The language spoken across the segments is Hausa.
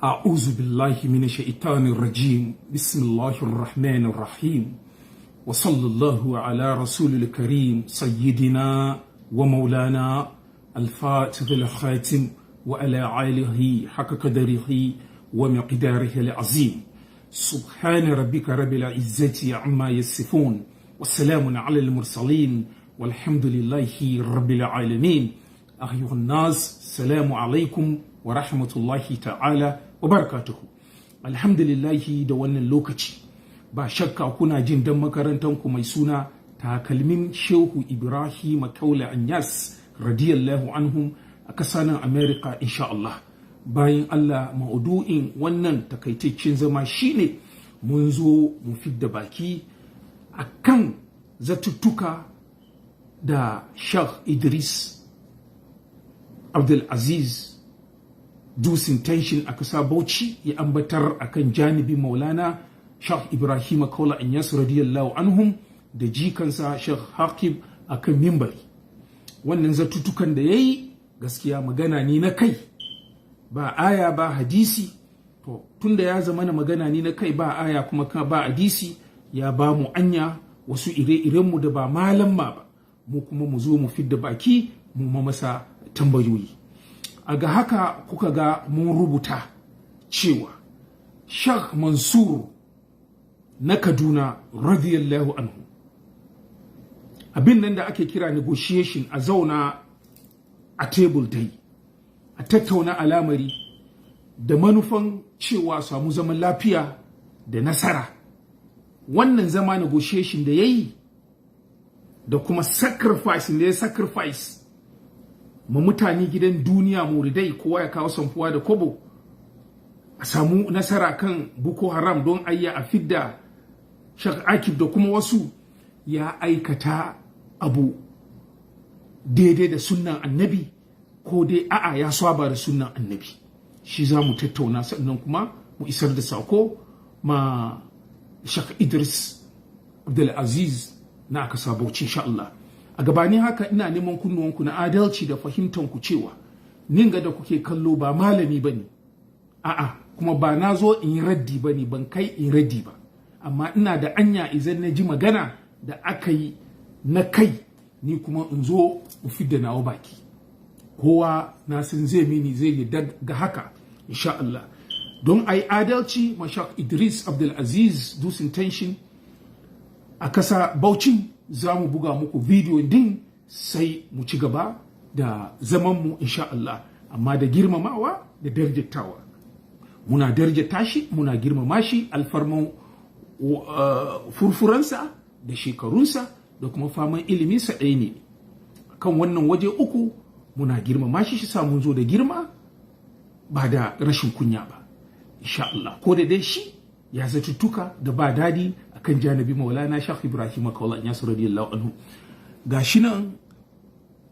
أعوذ بالله من الشيطان الرجيم بسم الله الرحمن الرحيم وصلى الله على رسول الكريم سيدنا ومولانا الفاتح الخاتم وعلى آله حق قدره ومقداره العظيم سبحان ربك رب العزة عما يصفون والسلام على المرسلين والحمد لله رب العالمين. أيها الناس السلام عليكم ورحمة الله تعالى وبركاته. Alhamdulillahi da wannan lokaci ba shakka kuna jin dan makarantanku mai suna takalmin Shehu Ibrahim Kaula Anyas radiyallahu anhum a kasanin America insha Allah. Bayan Allah, maudu'in wannan takaitaccen zama shine mun zo mu fidda baki akan zatuttuka da Sheikh Idris Abdul Aziz Dusin Tension a kasa Bauchi ya ambatar akan janibi Maulana Sheikh Ibrahim Kaula Anyas radiyallahu anhum da jikansa Sheikh Hakib akan mimbari. Wannan zatutukan da yayi gaskiya magana ne na kai, ba aya ba hadisi. To tunda ya zama na magana ne na kai, ba aya kuma ba hadisi, ya ba mu anya wasu ire-irenmu da ba malamma ba, mu kuma mu zo mu fidda baki mu masa tambayoyi. A ga haka kuka ga mun rubuta cewa Sheikh Mansur na Kaduna radiyallahu anhu, abin nan da ake kira negotiation, a zauna a table dai a tattauna alamari da manufan cewa samu zaman lafiya da nasara. Wannan zama negotiation da yayi da kuma sacrifice da ya sacrifice ma mutane gidan duniya muridai, kowa ya kawo samfuwa da kobo a samu nasara kan Boko Haram don ayya a fidda Sheikh Akib da kuma wasu, ya aikata abu daidai da sunnan annabi ko dai a'a ya saba da sunnan annabi. Shi za mu tattauna, sannan kuma mu isar da sako ma Sheikh Idris Abdul Aziz na aka sabauci insha Allah. A gabanin haka ina neman kunnuwanku na adalci da fahimtanku cewa ninga da kuke kallo ba malami bane, a'a kuma ba na zo in yi raddi bane, ban kai in raddi ba, amma ina da anya idan na ji magana da aka yi na kai, ni kuma in zo in fidda nawa baki. Kowa na san zai mini zai yi daga haka insha Allah. Don ai adalci ma Sheikh Idris Abdul Aziz Dusin Tension a kasa Bauchi, za mu buga muku bidiyo din sai mu ci gaba da zamanmu insha Allah, amma da girmamawa da darjatawa. Muna darjata shi, muna girmama shi alfarman furfuransa da shekarunsa da kuma faman iliminsa ɗaya ne. Kan wannan waje uku muna girmama shi, shi sa mun zo da girma ba da rashin kunya ba insha Allah. Ko da dai shi ya zatuttuka da ba dadi akan janibi Maulana Sheikh Ibrahim Kaula Anyas radiyallahu anhu. Gashi nan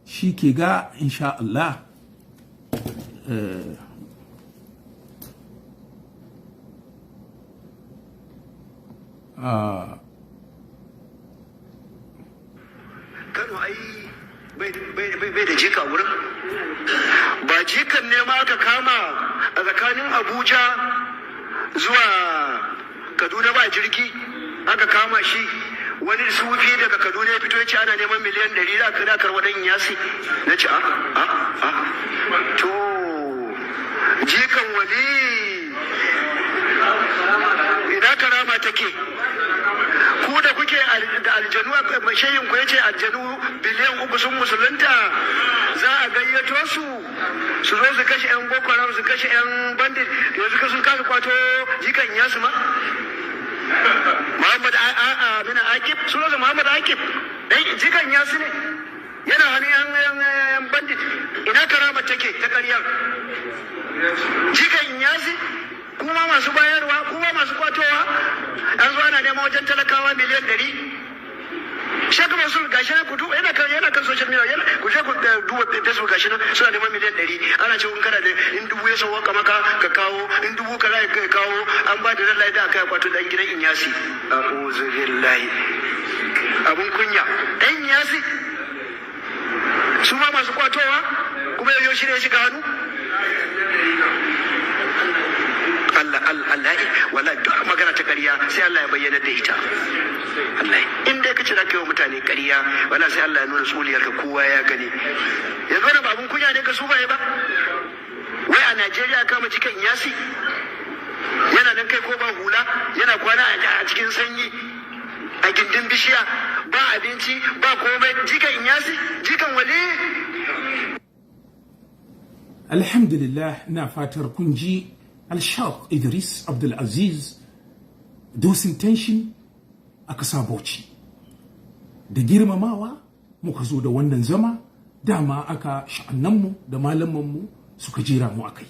shi ke ga insha Allah Kano ai bai da jika wurin, ba jikan ne ma aka kama a tsakanin Abuja zuwa Kaduna ba jirgi, aka kama shi wani sufi daga Kaduna ya fito ya ce ana neman miliyan 100 da kada karwa dan yasi. Na ce to jikan wali ina karama take? Ku da kuke da aljanu, mashayin ku yace aljanu biliyan 3 sun musulunta, za a gayyato su zo su kashe yan Boko Haram, su kashe yan bandit, yanzu ka sun kasa kwato jikan yasu ma. Muhammad bin Akib, sunansa Muhammad Akib, dan jikan yasu ne, yana hannun yan bandit. Ina karama take ta ƙaryar? Jikan yasi, kuma masu bayarwa, kuma masu kwatowa, an zo ana neman wajen talakawa miliyan 100. Sheikh Mansur gashi na kudu yana kan social media, ku je ku duba Facebook, gashi nan suna neman miliyan 100. Ana cewa in kana da in dubu ya sauwaka maka ka kawo, in dubu ka za ka kawo, an ba da lallai da aka kwato dan gidan Inyasi. A'udhu billahi, abun kunya. Dan Inyasi su ma masu kwatowa kuma yau shi ne ya shiga hannu. ƙarya sai Allah ya bayyana da ita. Allah in dai kace zaka yi wa mutane ƙarya wala sai Allah ya nuna tsuliyar ka kowa ya gani. Yanzu da babun kunya ne ka su baye ba. Wai a Najeriya kama cikin yasi yana nan kai ko ba hula yana kwana a cikin sanyi a gindin bishiya ba abinci ba komai jikan yasi jikan wali. Alhamdulillah, na fatar kun ji Al-Sheikh Idris Abdul Aziz Dosin Tension a kasa Bauchi. Da girmamawa muka zo da wannan zama, dama aka sha'annanmu da malamanmu suka jira mu akai.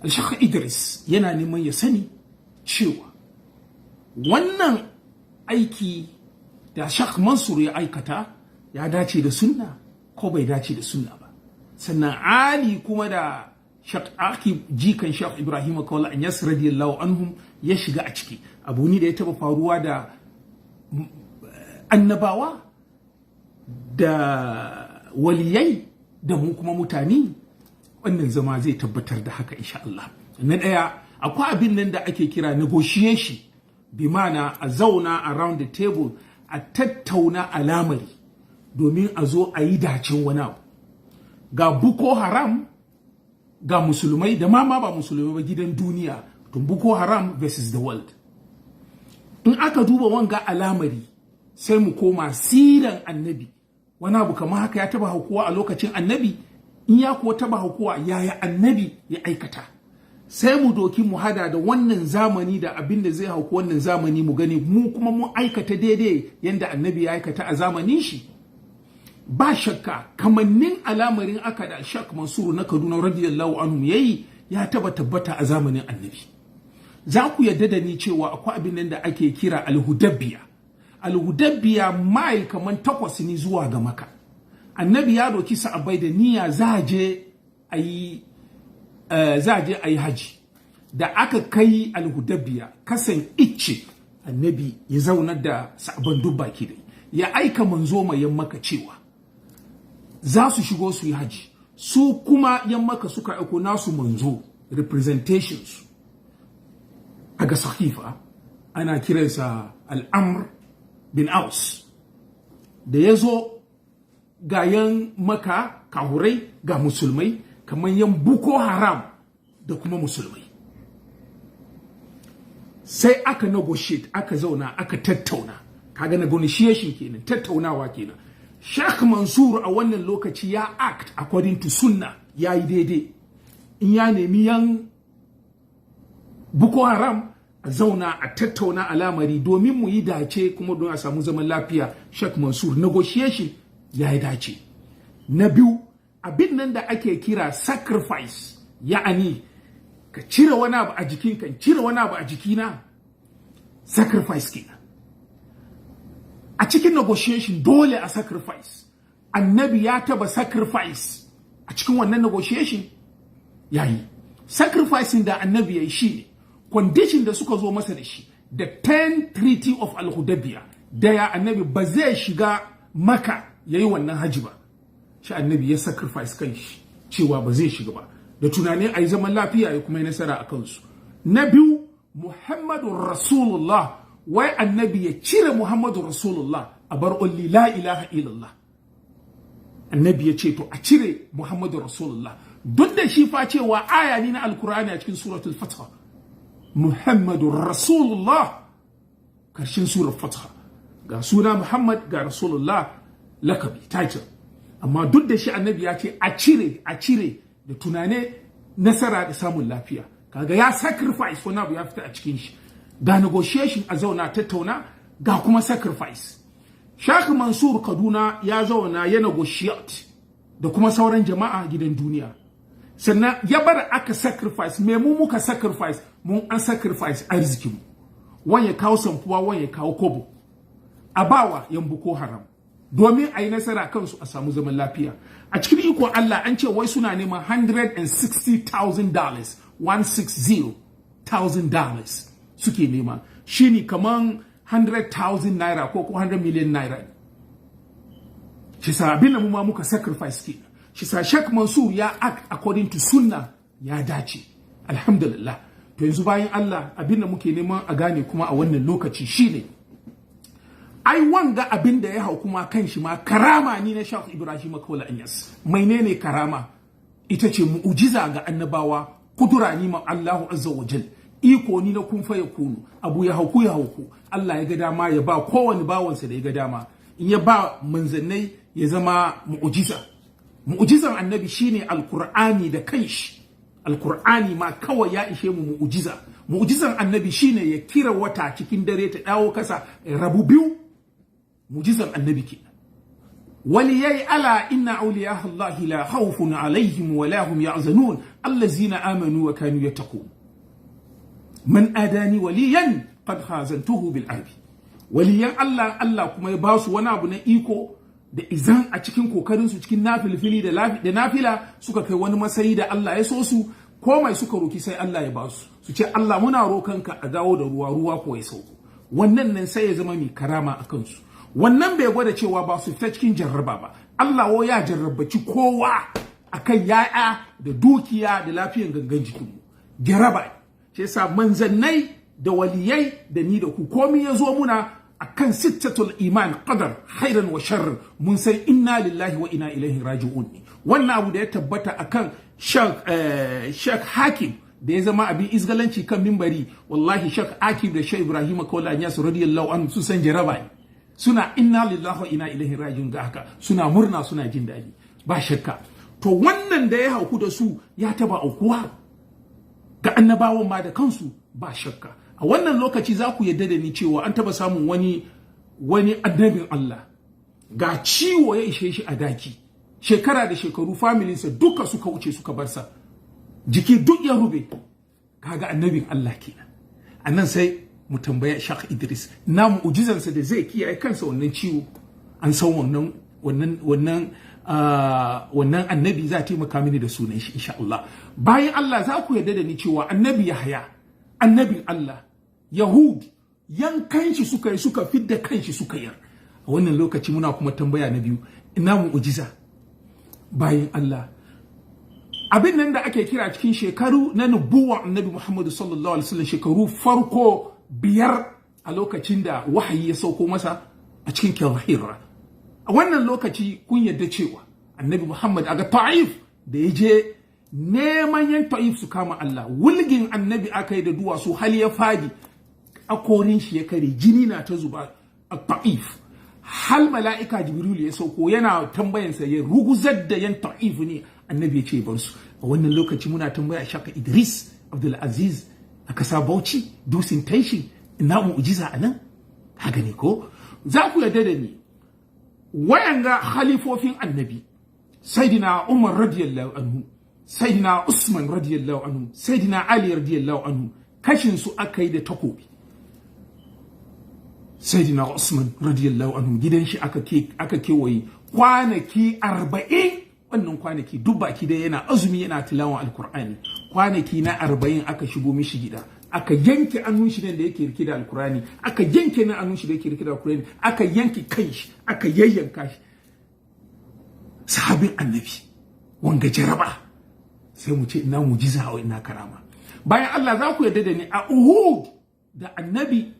Al-Sheikh Idris yana neman ya sani cewa wannan aiki da Sheikh Mansur ya aikata ya dace da sunna ko bai dace da sunna ba. Sannan Ali kuma da jikan Sheikh Ibrahim Kaula Anyas radiyallahu anhum ya shiga a ciki. Abu ne da ya taba faruwa da annabawa da waliyai da mu kuma mutane. Wannan zama zai tabbatar da haka insha Allah. Na ɗaya, akwai abin nan da ake kira negotiation, bi mana a zauna around the table a tattauna alamari domin a zo a yi dacin wani abu. Ga Boko Haram ga musulmai da ma ba musulmai ba gidan duniya, to Boko Haram versus the world. In aka duba wanga alamari sai mu koma siran annabi, wani abu kamar haka ya taba haukuwa a lokacin annabi, in ya kuwa taba haukuwa yaya annabi ya aikata. Sai mu doki mu hada da wannan zamani da abin da zai hauku wannan zamani mu gani mu kuma mu aikata daidai yanda annabi ya aikata a zamanin shi. Ba shakka kamannin alamarin aka da Sheikh Mansur na Kaduna radiyallahu anhu yayi ya taba tabbata a zamanin annabi. Za ku yarda da ni cewa akwai abin nan da ake kira al-Hudabbiya. Al-Hudabbiya mile kaman 8 ne zuwa ga Makka. Annabi ya doki sahabbai da niyya za a je ayi haji. Da aka kai al-Hudabbiya kasan icce, annabi ya zaunar da sahabban duk baki dai. Ya aika manzo mai Makka cewa za su shigo su yi haji, su kuma Makka suka aiko nasu manzo representations a ga sahifa ana kiransa Al-Amr bin Aus. Da ya zo ga yan Makka kahurai ga musulmai kamar yan Boko Haram da kuma musulmai. Sai aka negotiate, aka zauna, aka tattauna. Kaga negotiation kenan, tattaunawa kenan. Sheikh Mansur a wannan lokaci ya act according to sunna, ya yi daidai. In ya nemi yan Boko Haram a zauna a tattauna alamari domin mu yi dace kuma don a samu zaman lafiya. Sheikh Mansur negotiation ya yi dace. Na biyu, abin nan da ake kira sacrifice, ya'ani ka cire wani abu a jikinka, cire wani abu a jikina, sacrifice kenan. A cikin negotiation dole a sacrifice. Annabi ya taba sacrifice a cikin wannan negotiation yayi. Sacrificing da annabi yayi shi ne condition da suka zo masa da shi, the 10th Treaty of Al-Hudaybiya, da ya annabi ba zai shiga Makka yayi wannan haji ba. Shi annabi ya sacrifice kanshi cewa ba zai shiga ba, da tunanin ai zaman lafiya ya kuma yi nasara a kansu. Na biyu, Muhammadur Rasulullah, wai annabi ya cire Muhammadu Rasulullah a bar ulli la ilaha illallah. Annabi ya ce to a cire Muhammadu Rasulullah, duk da shi fa cewa aya ne na Alkur'ani a cikin suratul Fath. Muhammadu Rasulullah karshen surar Fath, ga suna Muhammad ga Rasulullah lakabi title. Amma duk da shi annabi ya ce a cire da tunane nasara da samun lafiya. Kaga ya sacrifice wani abu ya fita a cikin shi. Ga negotiation a zauna tattauna, ga kuma sacrifice. Sheikh Mansur Kaduna ya zauna ya negotiate da kuma sauran jama'a gidan duniya. Sannan ya bar aka sacrifice, me mu muka sacrifice, mun an sacrifice arzikinmu. Wani ya kawo samfuwa, wani ya kawo kobo. A bawa yan Boko Haram domin a yi nasara kansu a samu zaman lafiya. A cikin iko Allah an ce wai suna neman $160,000, $160,000 suke nema. Shi ne kaman 100,000 naira ko 100 million naira. Shi sa abin da mu ma muka sacrifice ke. Shi sa Sheikh Mansur ya act according to sunna, ya dace. Alhamdulillah. to yanzu bayan Allah abin da muke neman a gane kuma a wannan lokaci shine ai wanga abin da ya hau kuma kan shi ma karama ni na Sheikh Ibrahim Kaula Anyas. Menene karama? Ita ce mu'ujiza ga annabawa, kudura ni ma Allahu azza wa jal, iko ni na kun fa yakunu, abu ya hauku Allah ya ga dama ya ba kowane bawansa da ya ga dama, in ya ba manzannai ya zama mu'ujiza. Mu'ujizan annabi shine alqur'ani da kanshi. Alqur'ani ma kawai ya ishe mu mu'ujiza. Mu'ujizan annabi shine ya kira wata cikin dare ta dawo kasa rabu biyu. Mu'jizan annabi kenan. Waliyai ala inna awliya Allah la khawfun alaihim wa la hum yahzanun allazina amanu wa kanu yattaqun. Man adani waliyan qad khazantuhu bil arbi. Waliyan Allah kuma ya basu wani abu na iko da izan a cikin kokarin su cikin nafilfili da nafila suka kai wani matsayi da Allah ya so su, komai suka roki sai Allah ya basu. Su ce Allah muna rokanka a dawo da ruwa ko ya sauko. Wannan nan sai ya zama mai karama a kansu. Wannan bai gwada cewa ba su fita cikin jarraba ba. Allah ya jarrabaci kowa akan yaya da dukiya da lafiyan gangan jikinmu. Jarraba. Shi yasa manzannai da waliyai da ni da ku komai ya zo muna akan sittatul iman qadar khairan wa sharr mun sai inna lillahi wa inna ilaihi raji'un. Wannan abu da ya tabbata akan Sheikh Hakim da ya zama abin izgalanci kan mimbari, wallahi Sheikh Hakim da Sheikh Ibrahim Kaula Anyas radiyallahu anhu sun san jarraba ne. Suna inna lillahi wa inna ilaihi raji'un ga haka, suna murna suna jin daɗi ba shakka. To wannan da ya hauku da su ya taba aukuwa ga annabawan ma da kansu ba shakka. A wannan lokaci za ku yadda da ni cewa an taba samun wani annabin Allah ga ciwo ya ishe shi a daki, shekara da shekaru familinsa duka suka wuce suka barsa, jiki duk ya rube. Kaga annabin Allah kenan. Annan sai mu tambaya Sheikh Idris na mu'jizansa da zai kiyaye kansa wannan ciwo. An san wannan annabi za ta taimaka mini da sunan shi insha Allah. Bayan Allah za ku yarda da ni cewa annabi Yahya annabin Allah, Yahud yankan shi suka fidda kanshi suka yar. A wannan lokaci muna kuma tambaya na biyu, ina mu'jiza bayan Allah. Abin nan da ake kira cikin shekaru na nubuwa annabi Muhammad sallallahu alaihi wasallam, shekaru farko 5 a lokacin da wahayi ya sauko masa a cikin Hira. A wannan lokaci kun yadda cewa annabi Muhammad aga Ta'if da ya je neman yan Ta'if su kama Allah, wulgin annabi aka yi da duwatsu hal ya fadi, akorin shi ya kare, jini na ta zuba a Ta'if. Hal mala'ika Jibril ya sauko yana tambayansa ya ruguzar da yan Ta'if ne, annabi ya ce bar su. A wannan lokaci muna tambaya Sheikh Idris Abdul Aziz a kasa Bauchi dusin taishi, ina mu'jiza anan? Haka ne ko? Za ku yarda da ni wayanga khalifofin annabi, Sayyidina Umar radiyallahu anhu, Sayyidina Usman radiyallahu anhu, Sayyidina Ali radiyallahu anhu, kashin su akai da takobi. Sayyidina Usman radiyallahu anhu gidan shi aka kewaye kwanaki 40. Wannan kwanaki duk baki da yana azumi yana tilawan alkur'ani. Kwanaki na 40 aka shigo mishi gida, aka yanke annun shi da yake rike da alkur'ani, aka yanke na annun shi da yake rike da alkur'ani, aka yanke kanshi, aka yayyanka shi. Sahabin annabi wanga jaraba, sai mu ce ina mu'jiza wa ina karama. Bayan Allah za ku yarda da ni a Uhud da annabi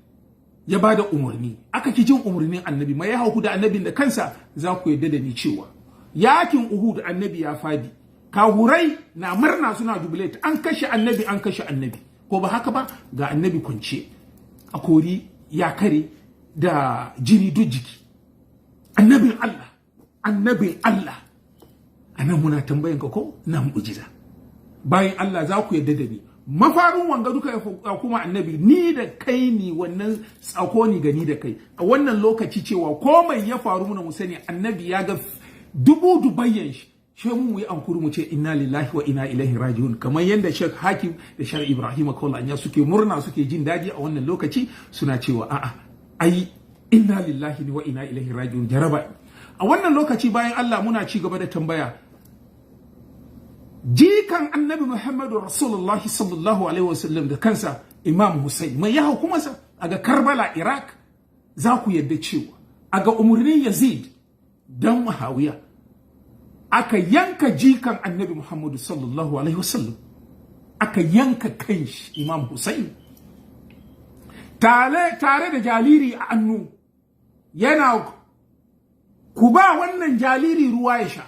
ya bada umarni, aka ki jin umarnin annabi, mai ya hauku da annabin da kansa, za ku yarda da ni cewa yakin Uhud annabi ya fadi, kahurai na murna suna jubilate, an kashe annabi, ko ba haka ba? Ga annabi kwance a kori ya kare da jini duk jiki. Annabin Allah anan muna tambayan ka ko na mu'jiza. Bayan Allah za ku yarda da ni mafarin wanga duka ya kuma annabi, ni da kai ni wannan tsako ni gani da kai a wannan lokaci cewa komai ya faru muna mu sani annabi ya ga dubayyan shi mu yi ankuru mu ce inna lillahi wa inna ilaihi raji'un, kamar yadda Sheikh Hakim da Sheikh Ibrahim Kaula Anyas suke murna suke jin daɗi a wannan lokaci, suna cewa a'a ai inna lillahi wa inna ilaihi raji'un jaraba. A wannan lokaci bayan Allah muna ci gaba da tambaya, jikan annabi Muhammadu Rasulullahi sallallahu alaihi wasallam da kansa Imam Hussein mai ya hukuma sa aga Karbala Iraq, za ku yadda cewa aga umurnin Yazid dan Muawiya aka yanka jikan annabi Muhammadu sallallahu alaihi wasallam. aka yanka kanshi Imam Hussein tare da jariri a hannu yana ku ba wannan jariri ruwa ya sha.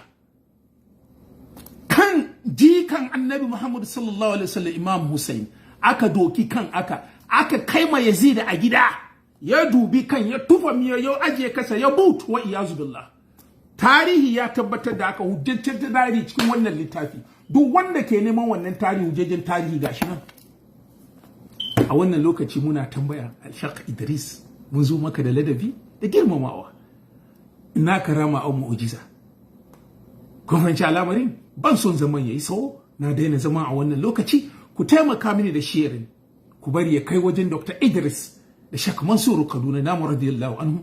Kan jikan Annabi Muhammad sallallahu alaihi wasallam Imam Hussein aka doki kan aka kai ma Yazid a gida, ya dubi kan, ya tufa miya, ya ajiye kasa, ya butu wa iyazu billah. Tarihi ya tabbatar da aka hujjatar da tarihi cikin wannan littafi. Duk wanda ke neman wannan tarihi, hujjajin tarihi gashi nan. A wannan lokaci muna tambaya Al-Sheikh Idris, mun zo maka da ladabi da girmamawa. Ina karama au mu'jiza. Kun fahimci al'amarin? Ban son zaman yayi tsawo, na daina zama a wannan lokaci. Ku taimaka mini da sharing, ku bari ya kai wajen Dr. Idris da Sheikh Mansur Kaduna namu radiyallahu anhu.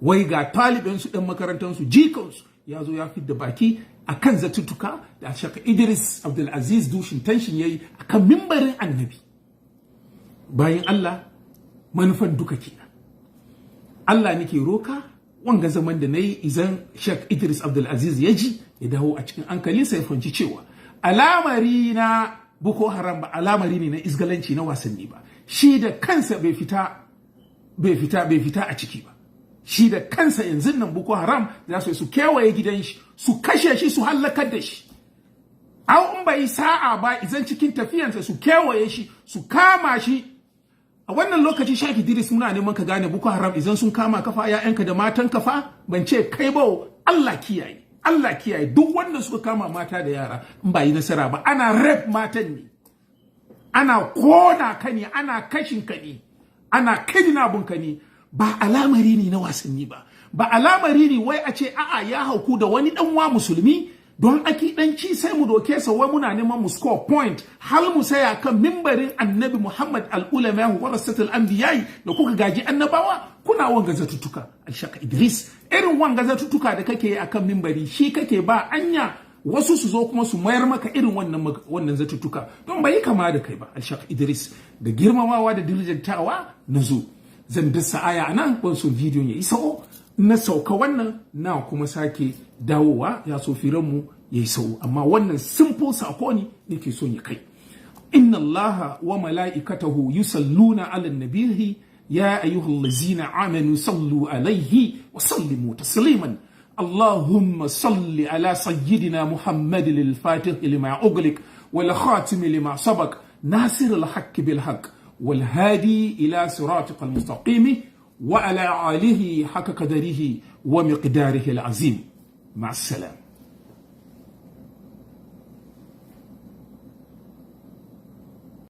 Wai ga talibansu ɗan makarantansu jikansu ya zo ya fidda baki akan zatuttuka da Sheikh Idris Abdulaziz Dushin Tanshin yayi akan mimbarin Annabi. Bayan Allah, manufan duka kenan. Allah nake roka wanga zaman da nayi idan Sheikh Idris Abdulaziz ya ji ya dawo a cikin hankalinsa ya fanci cewa alamari na Boko Haram ba alamari ne na isgalanci na wasanni ba. Shi da kansa bai fita a ciki ba. Shi da kansa yanzu nan Boko Haram za su kewaye gidan shi, su kashe shi, su hallakar da shi. Au in bai sa'a ba idan cikin tafiyansa su kewaye shi, su kama shi. A wannan lokaci Sheikh Idris muna neman ka gane Boko Haram idan sun kama kafa ƴaƴanka da matan kafa, ban ce kai ba, Allah kiyaye. Allah kiyaye duk wanda suka kama mata da yara in ba yi nasara ba, ana rape matan ne, ana kona ka ne, ana kashin ka ne, ana kidnapping ka ne. Ba alamari ne na wasanni ba alamari ne wai a ce a'a ya hauku da wani dan wa musulmi don aki danci sai mu doke sa wai muna neman mu score point hal mu saya kan mimbarin Annabi Muhammad al-ulama wa warasatul anbiya da kuka gaji annabawa kuna wanga zatutuka. Al-Sheikh Idris, irin wanga zatutuka da kake akan mimbari shi kake ba anya wasu su zo kuma su mayar maka irin wannan zatutuka don bai kama da kai ba. Al-Sheikh Idris, da girmamawa da dilijantawa nazo zan dasa aya nan ban so bidiyon ya iso na sauka wannan na kuma sake dawowa ya so firanmu ya iso, amma wannan simple sako ne nake son ya kai. Inna Allaha wa mala'ikatahu yusalluna 'alan nabiyyi ya ayyuhallazina amanu sallu alayhi wa sallimu tasliman. Allahumma salli ala sayyidina Muhammad lil-fatih lima ughliq wal khatim lima sabaq nasir al-haqq bil haqq والهادي إلى صراطك المستقيم وعلى آله حق قدره ومقداره العظيم. مع السلامة.